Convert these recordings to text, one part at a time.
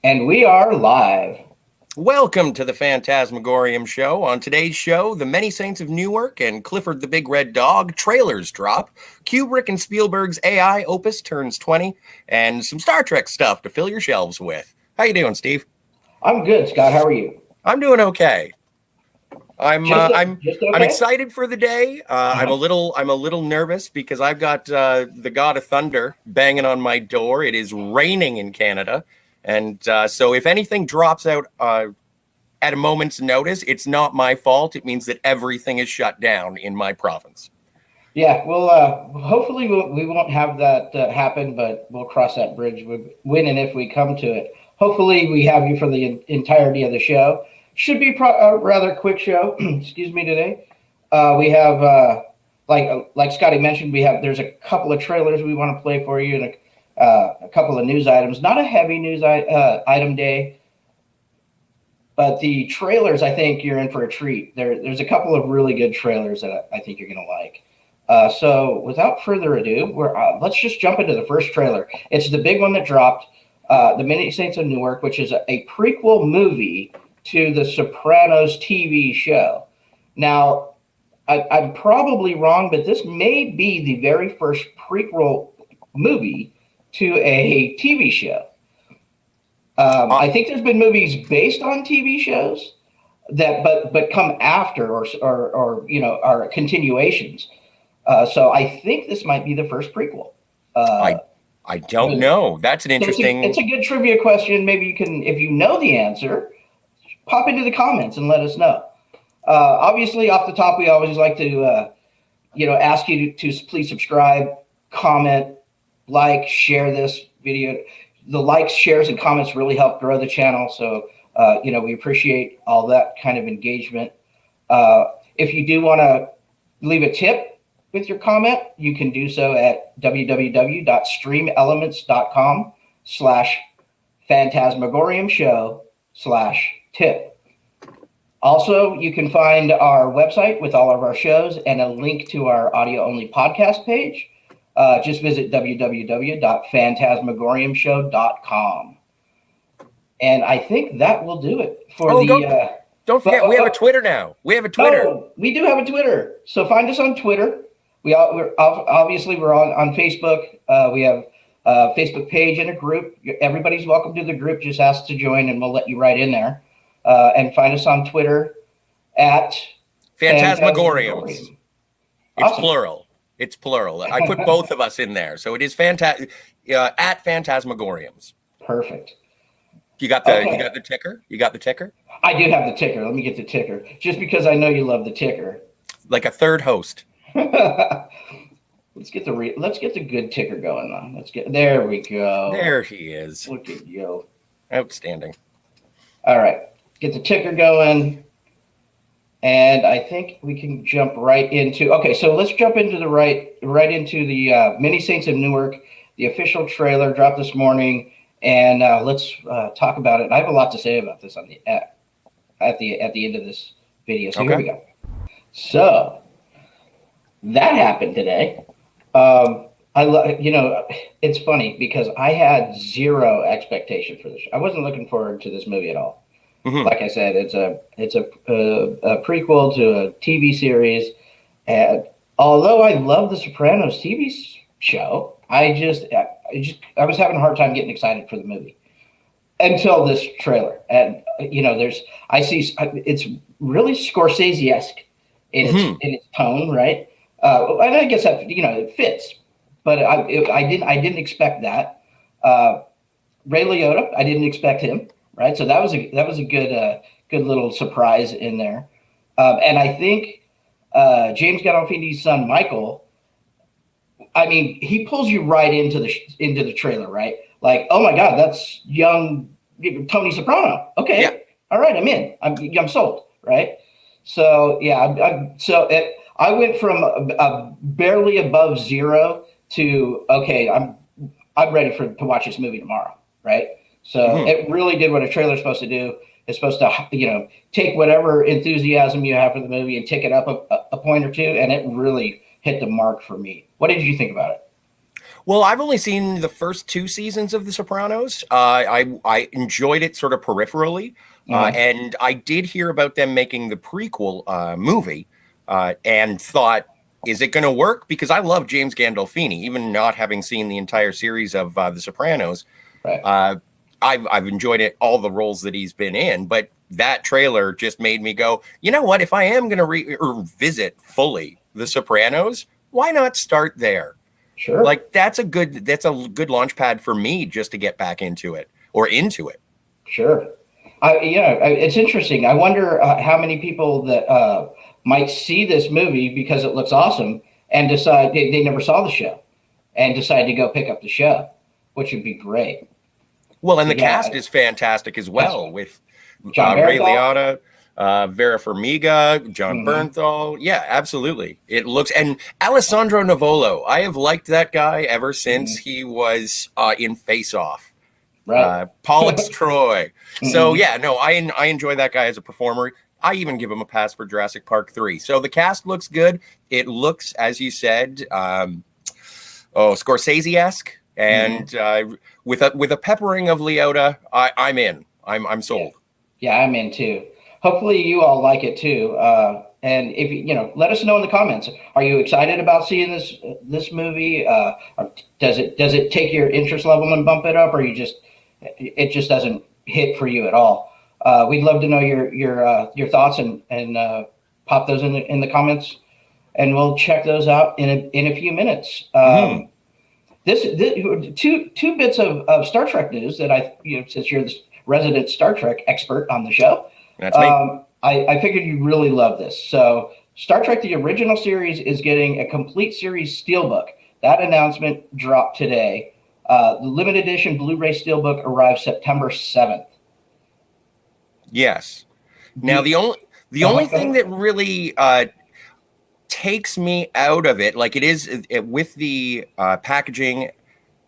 And we are live. Welcome to the Fantasmagorium show. On today's show, the Many Saints of Newark and Clifford the Big Red Dog trailers drop, Kubrick and Spielberg's AI opus turns 20, and some Star Trek stuff to fill your shelves with. How you doing, Steve? I'm good, Scott. How are you? I'm doing okay. I'm Just okay? excited for the day. I'm a little nervous because I've got the God of Thunder banging on my door. It is raining in Canada, and so if anything drops out at a moment's notice, it's not my fault. It means that everything is shut down in my province. Yeah, well, hopefully we won't have that happen, but we'll cross that bridge when and if we come to it. Hopefully we have you for the entirety of the show. Should be a rather quick show. Excuse me today. We have, like Scotty mentioned, there's a couple of trailers we want to play for you and a couple of news items. Not a heavy news item day. But the trailers, I think you're in for a treat. There's a couple of really good trailers that I think you're going to like. So without further ado, let's just jump into the first trailer. It's the big one that dropped, The Many Saints of Newark, which is a prequel movie to the Sopranos TV show. Now, I'm probably wrong, but this may be the very first prequel movie to a TV show. I think there's been movies based on TV shows that, but come after or are continuations. So I think this might be the first prequel. I don't know. That's an interesting. It's a good trivia question. Maybe you can, if you know the answer, pop into the comments and let us know. Obviously, off the top, we always like to ask you to please subscribe, comment, like, share this video. The likes, shares, and comments really help grow the channel. So, we appreciate all that kind of engagement. If you do want to leave a tip with your comment, you can do so at www.streamelements.com/phantasmagoriumshow/tip. Also, you can find our website with all of our shows and a link to our audio-only podcast page. Just visit www.phantasmagoriumshow.com. And I think that will do it for Don't forget, we have a Twitter now. We have a Twitter. Oh, we do have a Twitter. So find us on Twitter. We're on Facebook. We have a Facebook page and a group. Everybody's welcome to the group. Just ask to join, and we'll let you right in there. And find us on Twitter at Phantasmagoriums. It's awesome. plural. It's plural. I put both of us in there. So it is at Phantasmagoriums. Perfect. You got the ticker? You got the ticker? I do have the ticker. Let me get the ticker. Just because I know you love the ticker. Like a third host. Let's get the good ticker going on. There we go. There he is. Look at you. Outstanding. All right. Get the ticker going. And I think we can jump right into. Okay, so let's jump into the Many Saints of Newark, the official trailer dropped this morning, and let's talk about it. I have a lot to say about this at the end of this video. So Here we go. So that happened today. It's funny because I had zero expectation for this. I wasn't looking forward to this movie at all. Mm-hmm. Like I said, it's a prequel to a TV series, and although I love the Sopranos TV show, I was having a hard time getting excited for the movie until this trailer. And it's really Scorsese-esque in its tone, right? And I guess that it fits, but I didn't expect that. Ray Liotta, I didn't expect him. Right, so that was a good little surprise in there, and I think James Gandolfini's son Michael. I mean, he pulls you right into the trailer, right? Like, oh my God, that's young Tony Soprano. Okay, yeah. All right, I'm in. I'm sold, right? So yeah, I went from barely above zero to okay, I'm ready to watch this movie tomorrow, right? So It really did what a trailer is supposed to do. It's supposed to, take whatever enthusiasm you have for the movie and tick it up a point or two, and it really hit the mark for me. What did you think about it? Well, I've only seen the first 2 seasons of The Sopranos. I enjoyed it sort of peripherally, and I did hear about them making the prequel movie, and thought, is it going to work? Because I love James Gandolfini, even not having seen the entire series of The Sopranos. Right. I've enjoyed it, all the roles that he's been in, but that trailer just made me go, you know what? If I am going to revisit fully The Sopranos, why not start there? Sure. Like that's a good launch pad for me just to get back into it. Sure. It's interesting. I wonder how many people that might see this movie because it looks awesome and decide they never saw the show and decide to go pick up the show, which would be great. Well, and the cast is fantastic as well, with John Ray Liotta, Vera Farmiga, John Bernthal. Yeah, absolutely. It looks, and Alessandro Nivolo. I have liked that guy ever since he was in Face Off. Right. Pollux Troy. So yeah, no, I enjoy that guy as a performer. I even give him a pass for Jurassic Park 3. So the cast looks good. It looks, as you said, Scorsese-esque, and with a peppering of Liotta, I'm in. I'm sold. Yeah, I'm in too. Hopefully you all like it too. And if let us know in the comments. Are you excited about seeing this movie? Does it take your interest level and bump it up, or it just doesn't hit for you at all? We'd love to know your thoughts and pop those in the comments, and we'll check those out in a few minutes. This two bits of Star Trek news that since you're the resident Star Trek expert on the show. That's me. I figured you'd really love this. So Star Trek, the original series, is getting a Complete Series Steelbook. That announcement dropped today. The limited edition Blu-ray Steelbook arrives September 7th. Yes. Now, the only thing that really takes me out of it, like it is with the packaging.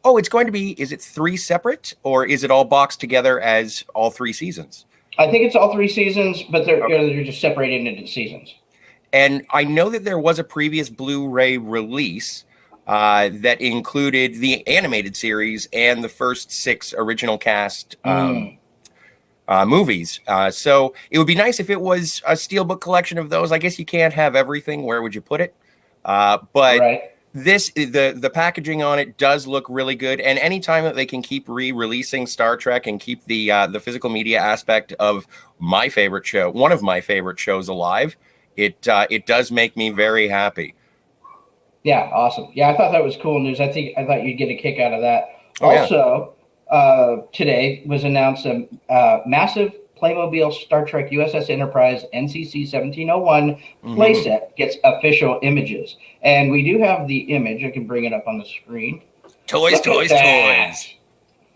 Oh, it's going to be, is it 3 separate, or is it all boxed together as all 3 seasons? I think it's all 3 seasons, but they're just separated into seasons. And I know that there was a previous Blu-ray release that included the animated series and the first 6 original cast movies. So it would be nice if it was a Steelbook collection of those. I guess you can't have everything. Where would you put it? But right. The packaging on it does look really good, and anytime that they can keep re-releasing Star Trek and keep the physical media aspect of my favorite show, one of my favorite shows, alive, it does make me very happy. Yeah, awesome. Yeah, I thought that was cool news. I thought you'd get a kick out of that. Today was announced a massive Playmobil Star Trek USS Enterprise NCC 1701 playset gets official images. And we do have the image. I can bring it up on the screen. Toys.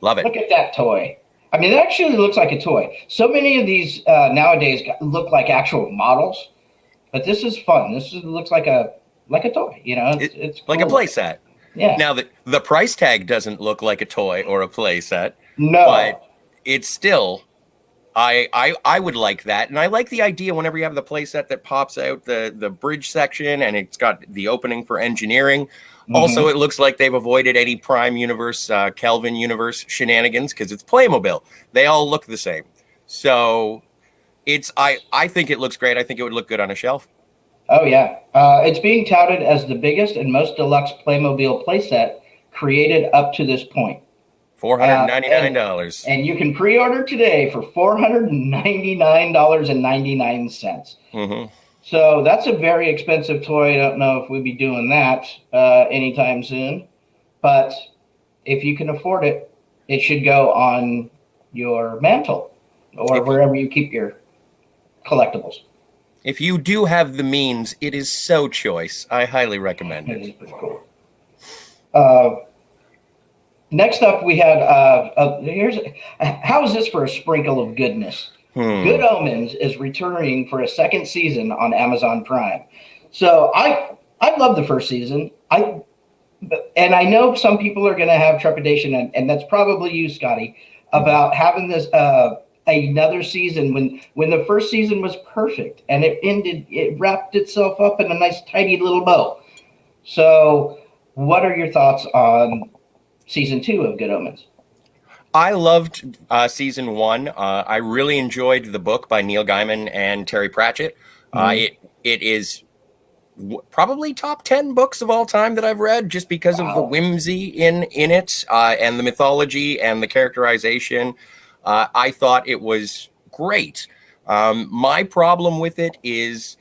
Love it. Look at that toy. I mean, it actually looks like a toy. So many of these nowadays look like actual models, but this is fun. Looks like a toy, it's cool. Like a playset. Yeah. Now, the price tag doesn't look like a toy or a playset. No. But it's still... I would like that, and I like the idea whenever you have the playset that pops out the bridge section, and it's got the opening for engineering. Also, it looks like they've avoided any Prime Universe, Kelvin Universe shenanigans because it's Playmobil. They all look the same, so I think it looks great. I think it would look good on a shelf. Oh yeah, it's being touted as the biggest and most deluxe Playmobil playset created up to this point. $499. And you can pre-order today for $499.99. So that's a very expensive toy. I don't know if we'd be doing that anytime soon. But if you can afford it, it should go on your mantle or wherever you keep your collectibles. If you do have the means, it is so choice. I highly recommend it. It is pretty cool. Next up, we had how is this for a sprinkle of goodness? Good Omens is returning for a second season on Amazon Prime. So I love the first season. I know some people are going to have trepidation, and that's probably you, Scotty, about having this another season when the first season was perfect and it wrapped itself up in a nice tidy little bow. So what are your thoughts on season 2 of Good Omens? I loved season 1. I really enjoyed the book by Neil Gaiman and Terry Pratchett. It is probably top 10 books of all time that I've read, just because of the whimsy in it, and the mythology and the characterization. I thought it was great. My problem with it is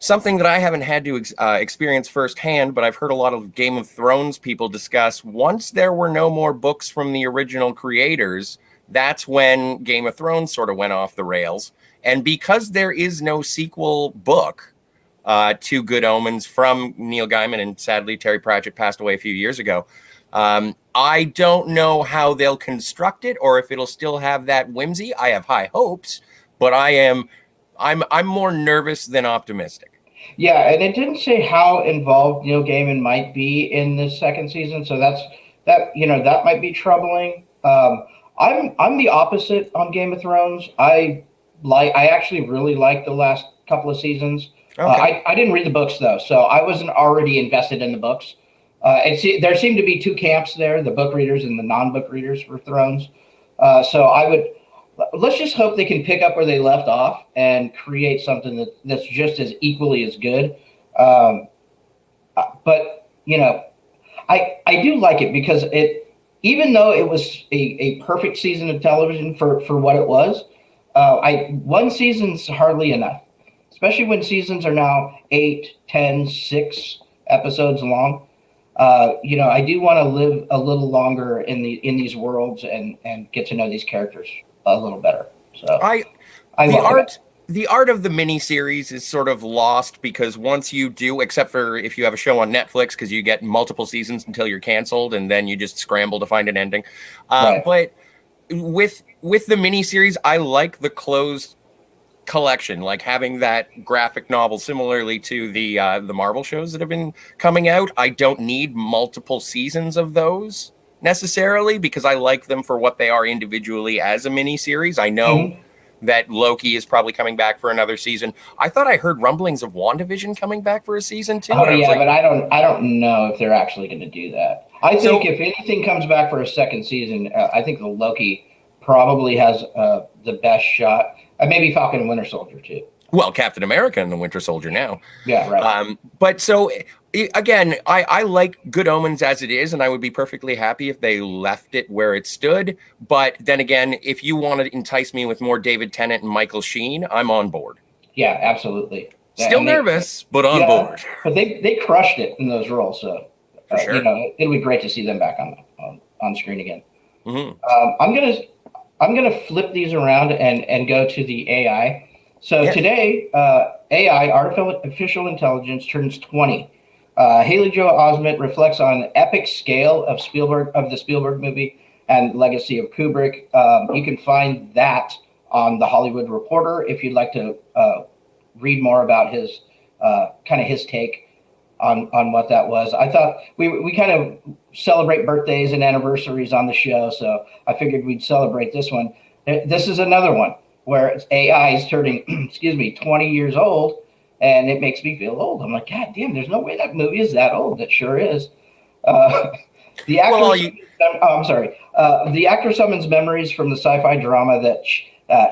something that I haven't had to experience firsthand, but I've heard a lot of Game of Thrones people discuss. Once there were no more books from the original creators, that's when Game of Thrones sort of went off the rails. And because there is no sequel book to Good Omens from Neil Gaiman, and sadly Terry Pratchett passed away a few years ago, I don't know how they'll construct it, or if it'll still have that whimsy. I have high hopes, but I'm more nervous than optimistic. Yeah, and it didn't say how involved Neil Gaiman might be in this second season, so that might be troubling. I'm the opposite on Game of Thrones. I actually really like the last couple of seasons. Okay. I didn't read the books though, so I wasn't already invested in the books. There seemed to be two camps there: the book readers and the non-book readers for Thrones. Let's just hope they can pick up where they left off and create something that's just as equally as good. But I do like it because even though it was a perfect season of television for what it was, one season's hardly enough, especially when seasons are now 8, 10, 6 episodes long. I do want to live a little longer in these worlds and get to know these characters a little better. So the art of the miniseries is sort of lost, because once you do, except for if you have a show on Netflix, because you get multiple seasons until you're canceled, and then you just scramble to find an ending. Right. But with the miniseries, I like the closed collection, like having that graphic novel, similarly to the Marvel shows that have been coming out. I don't need multiple seasons of those necessarily, because I like them for what they are individually as a mini series. I know that Loki is probably coming back for another season. I thought I heard rumblings of WandaVision coming back for a season 2. Oh yeah, but I don't know if they're actually going to do that. I think if anything comes back for a second season, I think the Loki probably has the best shot. Maybe Falcon and Winter Soldier too. Well, Captain America and the Winter Soldier now. Yeah, right. But so, again, I like Good Omens as it is, and I would be perfectly happy if they left it where it stood. But then again, if you want to entice me with more David Tennant and Michael Sheen, I'm on board. Yeah, absolutely. Still nervous, but on board. But they crushed it in those roles, so for sure. It'll be great to see them back on screen again. Mm-hmm. I'm gonna flip these around and go to the AI. So today, AI, artificial intelligence, turns 20. Haley Joel Osment reflects on the epic scale of the Spielberg movie and legacy of Kubrick. You can find that on The Hollywood Reporter if you'd like to read more about his take on what that was. I thought we kind of celebrate birthdays and anniversaries on the show, so I figured we'd celebrate this one. This is another one where AI is turning, 20 years old, and it makes me feel old. I'm like, God damn, there's no way that movie is that old. It sure is. The actor summons memories from the sci-fi drama that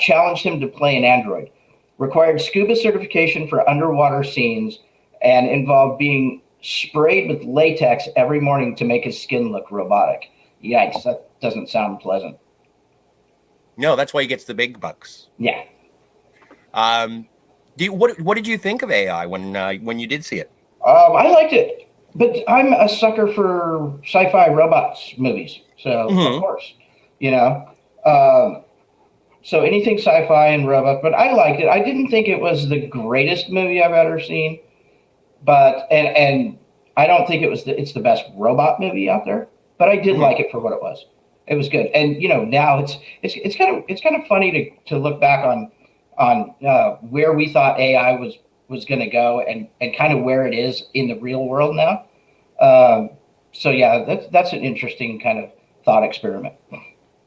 challenged him to play an android, required scuba certification for underwater scenes, and involved being sprayed with latex every morning to make his skin look robotic. Yikes, that doesn't sound pleasant. No, that's why he gets the big bucks. Yeah. What did you think of AI when you did see it? I liked it, but I'm a sucker for sci-fi robots movies, so of course, so anything sci-fi and robots. But I liked it. I didn't think it was the greatest movie I've ever seen, but and I don't think it's the best robot movie out there. But I did like it for what it was. It was good, and now it's kind of funny to look back on where we thought AI was going to go and kind of where it is in the real world now. So yeah, that's an interesting kind of thought experiment.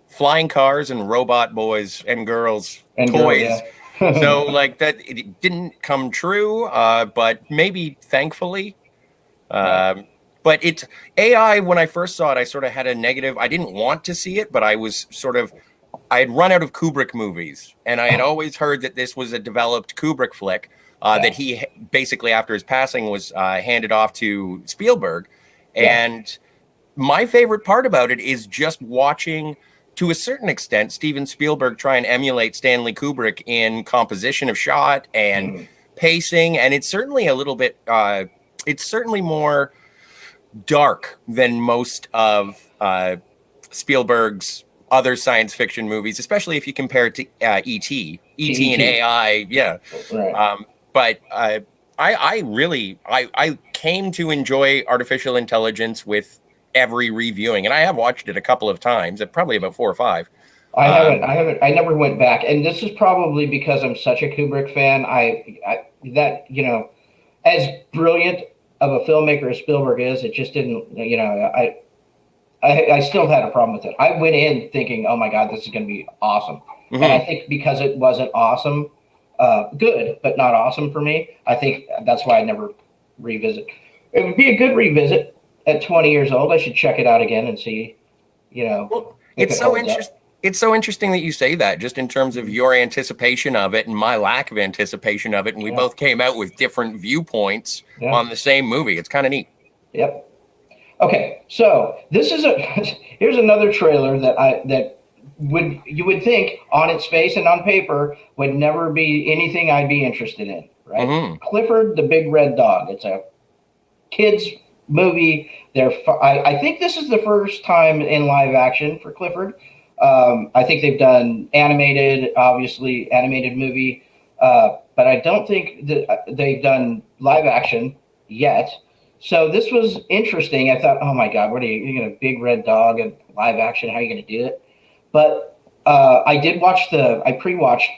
Flying cars and robot boys and girls and toys. So like that, it didn't come true, but maybe thankfully. But it's AI. When I first saw it, I sort of had a negative. I didn't want to see it, but I was I had run out of Kubrick movies, and I had always heard that this was a developed Kubrick flick that he basically, after his passing, was handed off to Spielberg. And my favorite part about it is just watching, to a certain extent, Steven Spielberg try and emulate Stanley Kubrick in composition of shot and pacing. And it's certainly a little bit, it's certainly more dark than most of Spielberg's other science fiction movies, especially if you compare it to E.T. E.T. and AI. Yeah. Right. But I came to enjoy artificial intelligence with every reviewing, and I have watched it a couple of times, probably about 4 or 5. I never went back, and this is probably because I'm such a Kubrick fan. As brilliant of a filmmaker as Spielberg is, it just didn't, I still had a problem with it. I went in thinking, oh my God, this is going to be awesome. And I think because it wasn't awesome, good, but not awesome for me, I think that's why I never revisit. It would be a good revisit at 20 years old. I should check it out again and see, it's so interesting. It's so interesting that you say that, just in terms of your anticipation of it and my lack of anticipation of it. And we both came out with different viewpoints on the same movie. It's kind of neat. Yep. Okay. So here's another trailer that you would think on its face and on paper would never be anything I'd be interested in, right? Clifford the Big Red Dog. It's a kids movie. I think this is the first time in live action for Clifford. I think they've done animated movie, but I don't think that they've done live action yet. So this was interesting. I thought, oh my God, you're going to Big Red Dog and live action? How are you going to do it? But I did watch I pre-watched,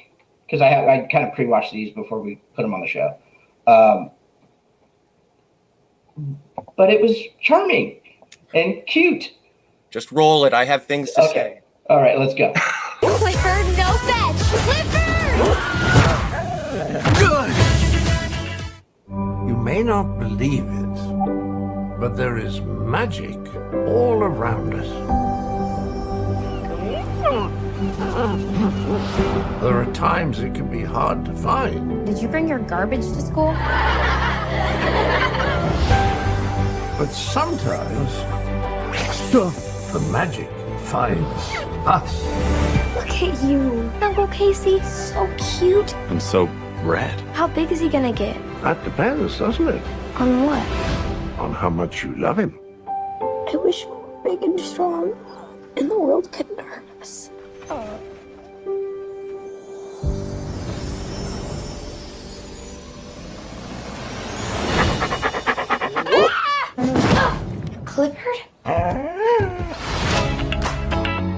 because I kind of pre-watched these before we put them on the show. But it was charming and cute. Just roll it. I have things to say. All right, let's go. Clifford, no fetch! Clifford! Good! You may not believe it, but there is magic all around us. There are times it can be hard to find. Did you bring your garbage to school? But sometimes the magic finds us. Look at you, Uncle Casey. So cute. I'm so red. How big is he gonna get? That depends, doesn't it? On what? On how much you love him. I wish we were big and strong, and the world couldn't hurt us. Clifford?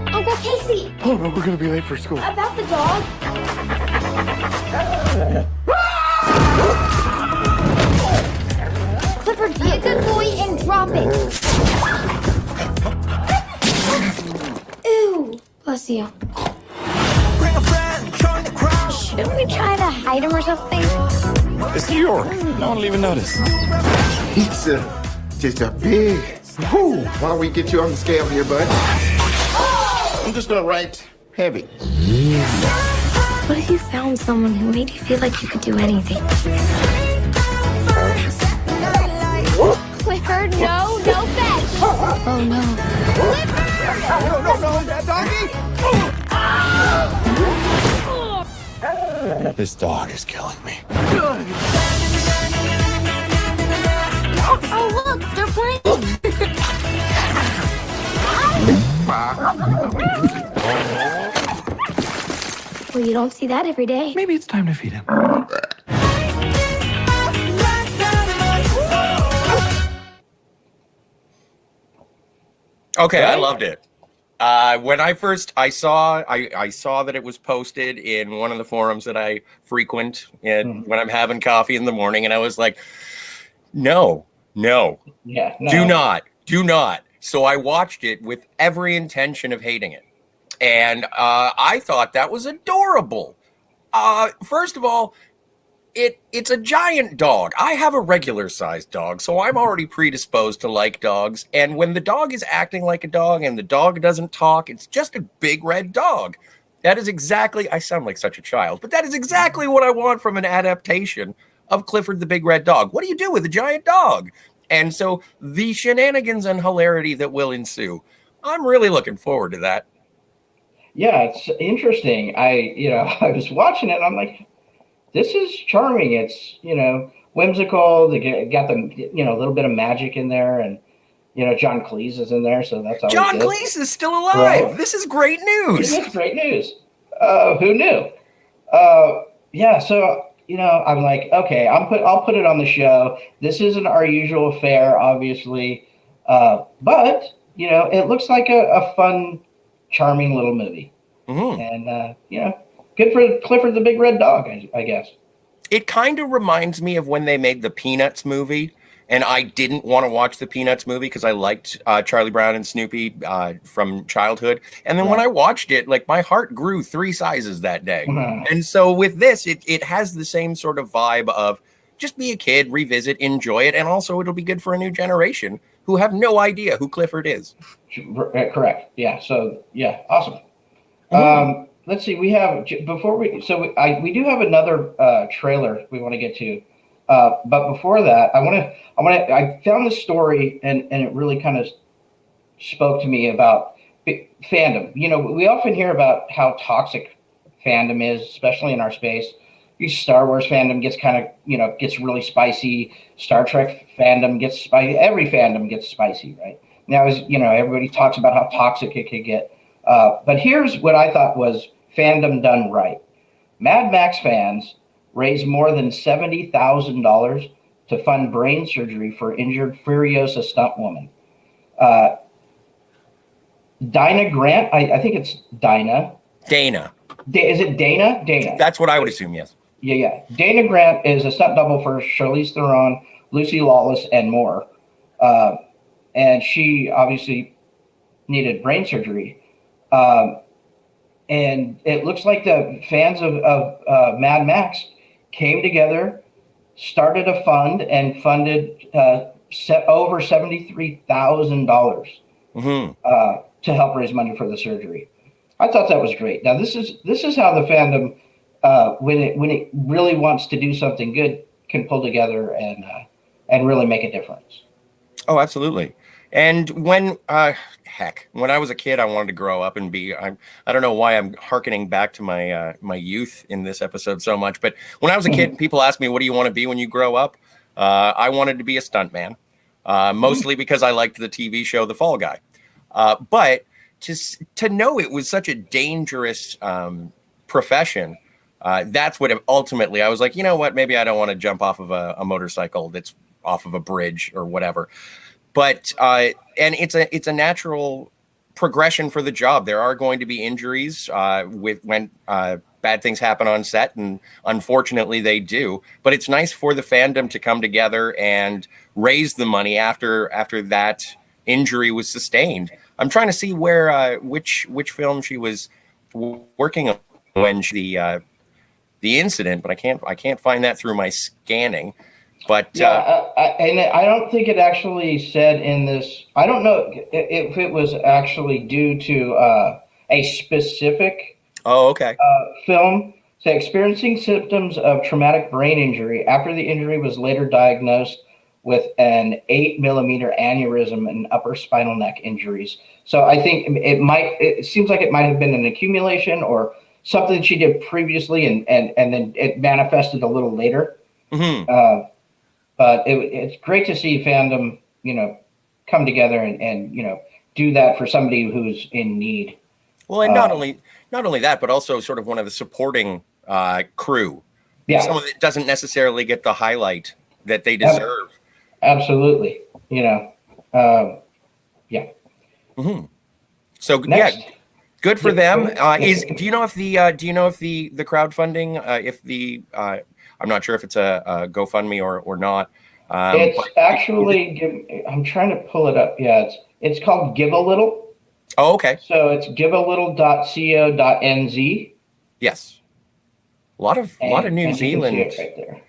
Uncle Casey! Oh no, we're gonna be late for school. About the dog? Clifford, be a good boy and drop it. Ew. Bless you. Shouldn't we try to hide him or something? It's New York. No one will even notice. Pizza. Just a big. Whew. Why don't we get you on the scale here, bud? I'm just not right heavy. What if you found someone who made you feel like you could do anything? Clifford, no fetch! Oh no. No, this dog is killing me. Oh look, they're playing! Well, you don't see that every day. Maybe it's time to feed him. Okay, I loved it. When I saw that it was posted in one of the forums that I frequent when I'm having coffee in the morning, and I was like, no, do not. So I watched it with every intention of hating it. And I thought that was adorable. First of all, it's a giant dog. I have a regular sized dog, so I'm already predisposed to like dogs. And when the dog is acting like a dog and the dog doesn't talk, it's just a big red dog. That is exactly, I sound like such a child, but that is exactly what I want from an adaptation of Clifford the Big Red Dog. What do you do with a giant dog? And so the shenanigans and hilarity that will ensue, I'm really looking forward to that. Yeah, it's interesting. I was watching it and I'm like, this is charming. It's, whimsical. They got the, a little bit of magic in there, and, John Cleese is in there. So that's always John good. Cleese is still alive. Right? This is great news. This is great news. Who knew? Yeah. So, I'm like, okay, I'll put it on the show. This isn't our usual fare, obviously. But, it looks like a fun, charming little movie. Mm-hmm. And, good for Clifford the Big Red Dog, I guess. It kind of reminds me of when they made the Peanuts movie, and I didn't want to watch the Peanuts movie because I liked Charlie Brown and Snoopy from childhood. And then when I watched it, like, my heart grew 3 sizes that day. Mm-hmm. And so with this, it has the same sort of vibe of just be a kid, revisit, enjoy it, and also it'll be good for a new generation who have no idea who Clifford is. Correct. Yeah. So, yeah, awesome. Mm-hmm. Let's see. We have we do have another trailer we want to get to, but before that, I found this story and it really kind of spoke to me about fandom. We often hear about how toxic fandom is, especially in our space. Star Wars fandom gets kind of gets really spicy. Star Trek fandom gets spicy. Every fandom gets spicy, right? Now, everybody talks about how toxic it could get. But here's what I thought was fandom done right. Mad Max fans raised more than $70,000 to fund brain surgery for injured Furiosa stunt woman. Dinah Grant, I think it's Dinah. Dana. Is it Dana? Dana. That's what I would assume, yes. Yeah. Dana Grant is a stunt double for Charlize Theron, Lucy Lawless, and more. And she obviously needed brain surgery. And it looks like the fans of Mad Max came together, started a fund, and funded over $73,000 to help raise money for the surgery. I thought that was great. Now this is how the fandom, when it really wants to do something good, can pull together and really make a difference. Oh, absolutely. And when I was a kid, I wanted to grow up and be. I don't know why I'm hearkening back to my my youth in this episode so much, but when I was a kid, people asked me, "What do you want to be when you grow up?" I wanted to be a stuntman, mostly because I liked the TV show The Fall Guy. But to know it was such a dangerous profession, that's what ultimately I was like. You know what? Maybe I don't want to jump off of a motorcycle that's off of a bridge or whatever. But and it's a natural progression for the job. There are going to be injuries when bad things happen on set, and unfortunately they do. But it's nice for the fandom to come together and raise the money after that injury was sustained. I'm trying to see where which film she was working on when the incident, but I can't find that through my scanning. But and I don't think it actually said in this. I don't know if it was actually due to a specific film. So experiencing symptoms of traumatic brain injury after the injury was later diagnosed with an 8-millimeter aneurysm and upper spinal neck injuries. So I think it seems like it might have been an accumulation or something she did previously, and then it manifested a little later. Mm-hmm. But it's great to see fandom, come together and do that for somebody who's in need. Well, and not only that, but also sort of one of the supporting crew. Yeah. Someone that doesn't necessarily get the highlight that they deserve. Absolutely. Yeah. Mm-hmm. So next. Yeah, good for them. Do you know if the crowdfunding, I'm not sure if it's a GoFundMe or not. It's actually, I'm trying to pull it up. Yeah, it's called Give a Little. Oh, okay. So it's givealittle.co.nz. Yes. A lot of New Zealand. Right there.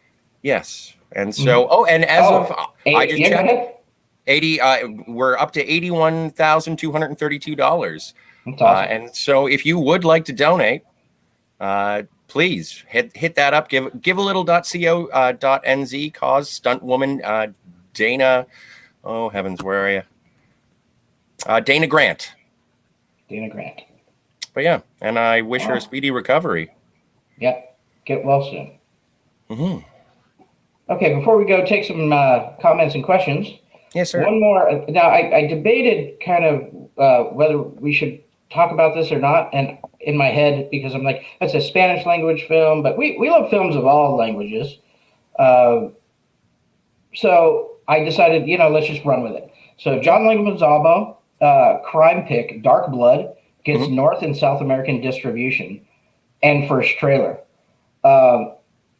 Yes. And so, and as of, I just yeah, checked, 80, we're up to $81,232. That's awesome. And so if you would like to donate, please hit that up. Give a little .co.nz cause stunt woman Dana. Oh heavens, where are you? Dana Grant. Dana Grant. But yeah, and I wish her a speedy recovery. Yep. Get well soon. Mm-hmm. Okay, before we go, take some comments and questions. Yes, sir. One more. Now, I debated kind of whether we should talk about this or not, and in my head, because I'm like, that's a Spanish language film, but we love films of all languages. So I decided, let's just run with it. So John Leguizamo, crime pick, Dark Blood, gets North and South American distribution and first trailer.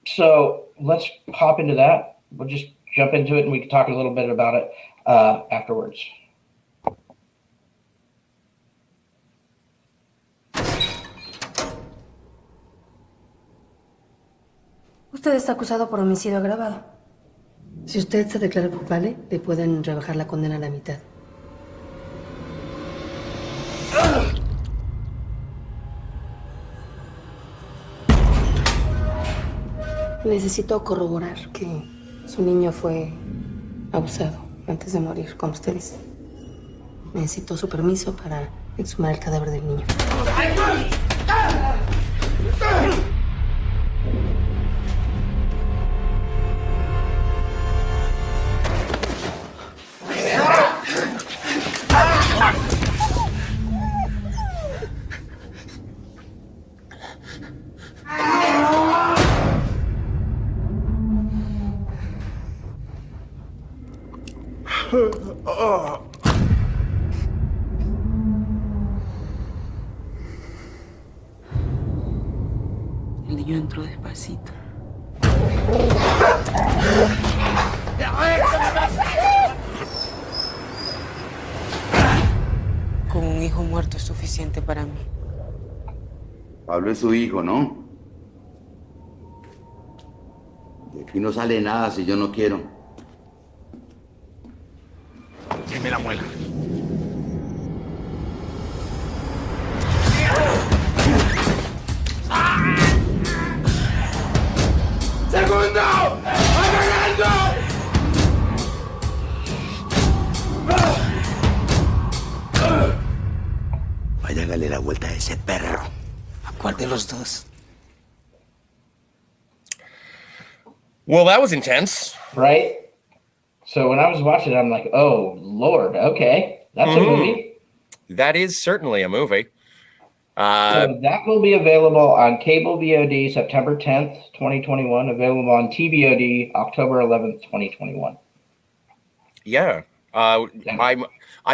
So let's hop into that. We'll just jump into it and we can talk a little bit about it afterwards. Usted está acusado por homicidio agravado. Si usted se declara culpable, le pueden rebajar la condena a la mitad. Necesito corroborar que su niño fue abusado antes de morir, como usted dice. Necesito su permiso para exhumar el cadáver del niño. El niño entró despacito. Con un hijo muerto es suficiente para mí. Pablo es su hijo, ¿no? De aquí no sale nada si yo no quiero. Dime la muela. ¡Segundo! ¡Agarrando! Vaya, hágale la vuelta a ese perro. ¿A cuál de los dos? Well, that was intense. Right? So when I was watching it, I'm like, oh, Lord, okay. That's a movie. That is certainly a movie. So that will be available on cable VOD September 10th, 2021. Available on TVOD October 11th, 2021. Yeah. I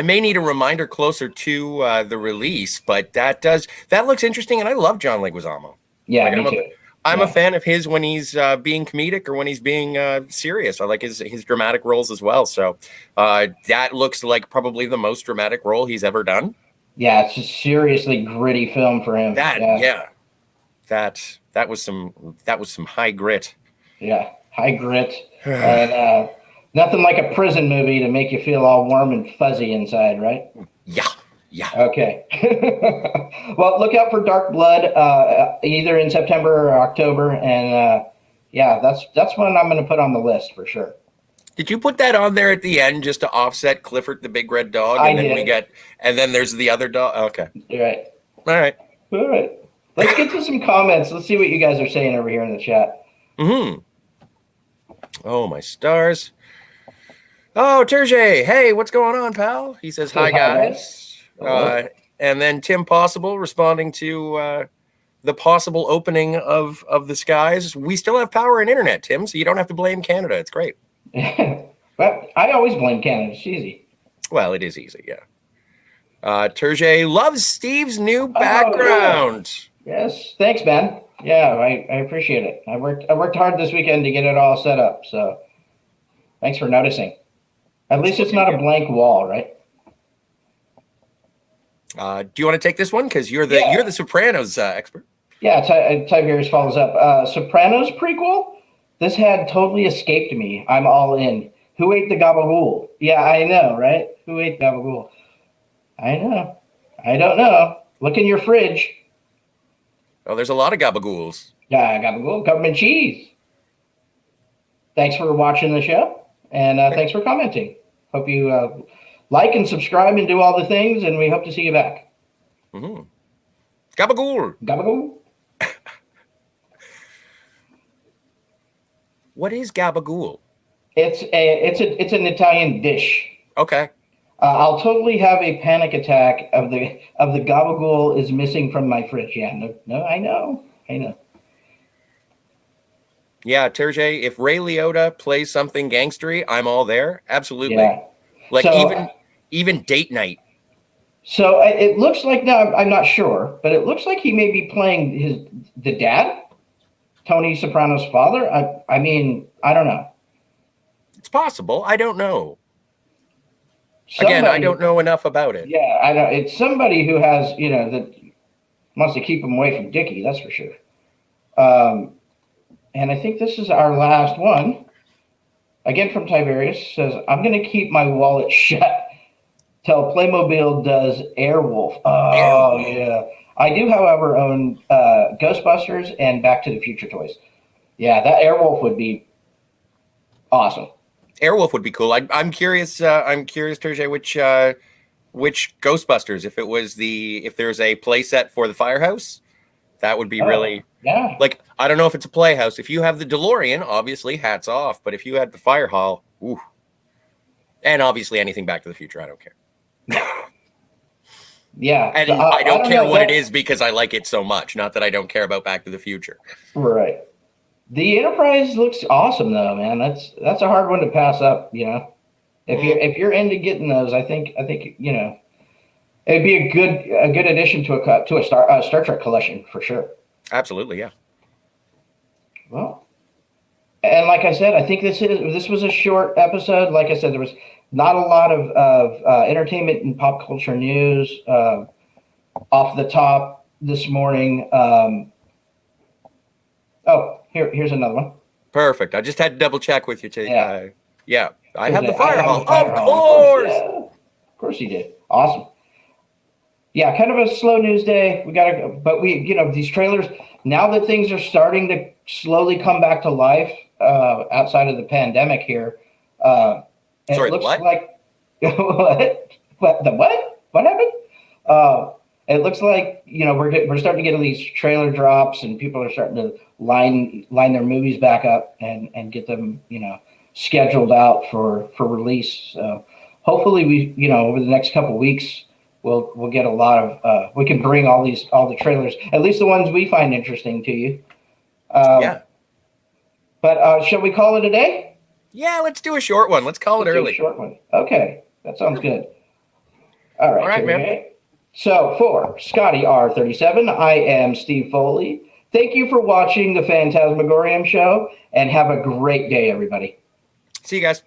may need a reminder closer to the release, but that looks interesting, and I love John Leguizamo. Yeah, me too. I'm a fan of his when he's being comedic or when he's being serious. I like his dramatic roles as well. So that looks like probably the most dramatic role he's ever done. Yeah, it's a seriously gritty film for him. That was some high grit. Yeah, high grit. And nothing like a prison movie to make you feel all warm and fuzzy inside, right? Yeah. Okay. Well, look out for Dark Blood either in September or October. And that's one I'm going to put on the list for sure. Did you put that on there at the end just to offset Clifford the big red dog? I And then did. and then there's the other dog. Okay. You're right. All right. All right. Let's get to some comments. Let's see what you guys are saying over here in the chat. Oh, my stars. Oh, Terje. Hey, what's going on, pal? He says, hi, guys. And then Tim Possible responding to the possible opening of the skies. We still have power and internet, Tim, so you don't have to blame Canada. It's great. But I always blame Canada. It's easy. Well, it is easy, yeah. Terje loves Steve's new background. Yes. Thanks, man. Yeah, I appreciate it. I worked hard this weekend to get it all set up. So thanks for noticing. At least it's not a blank wall, right? Do you want to take this one? Because you're the Sopranos expert. Yeah, Tiberius follows up. Sopranos prequel? This had totally escaped me. I'm all in. Who ate the gabagool? Yeah, I know, right? Who ate gabagool? I know. I don't know. Look in your fridge. Oh, there's a lot of gabagools. Yeah, gabagool, government cheese. Thanks for watching the show, and thanks for commenting. Hope you like and subscribe and do all the things, and we hope to see you back. Mm-hmm. Gabagool. Gabagool. What is gabagool? It's an Italian dish. Okay. I'll totally have a panic attack of the gabagool is missing from my fridge. Yeah, no, I know. Yeah, Terje, if Ray Liotta plays something gangstery, I'm all there. Absolutely. Yeah. Like So, even date night. So it looks like now I'm not sure, but it looks like he may be playing the dad, Tony Soprano's father. I mean, I don't know. It's possible. I don't know. Somebody, Again, I don't know enough about it. Yeah, I know. It's somebody who has, that wants to keep him away from Dickie, that's for sure. And I think this is our last one. Again from Tiberius, says, I'm going to keep my wallet shut till Playmobil does Airwolf. Oh, yeah. I do, however, own Ghostbusters and Back to the Future toys. Yeah, that Airwolf would be awesome. Airwolf would be cool. I'm curious. I'm curious, Terje, which Ghostbusters? If there's a play set for the firehouse, that would be really. Yeah. Like, I don't know if it's a playhouse. If you have the DeLorean, obviously, hats off. But if you had the fire hall, ooh. And obviously anything Back to the Future, I don't care. Yeah. And I don't care what it is because I like it so much. Not that I don't care about Back to the Future. Right. The Enterprise looks awesome though, man. That's a hard one to pass up, If you're into getting those, I think it'd be a good addition to a Star Trek collection for sure. Absolutely, yeah. Well, and like I said, I think this was a short episode. Like I said, there was not a lot of entertainment and pop culture news off the top this morning. Here's another one. Perfect. I just had to double check with you, Chase. Yeah. I have the fire hall. Fire Of hall. course. Of course you did. Awesome. Yeah, kind of a slow news day. But these trailers, now that things are starting to slowly come back to life outside of the pandemic here. Sorry, looks what? Like what happened? It looks like we're starting to get these trailer drops, and people are starting to line their movies back up and get them scheduled out for release. So hopefully we over the next couple of weeks we'll get a lot of we can bring all the trailers, at least the ones we find interesting, to you. Yeah. But shall we call it a day? Yeah, let's do a short one. Let's call it early. Do a short one. Okay, that sounds good. All right, man. So for Scotty R37, I am Steve Foley. Thank you for watching the Fantasmagorium show, and have a great day, everybody. See you guys.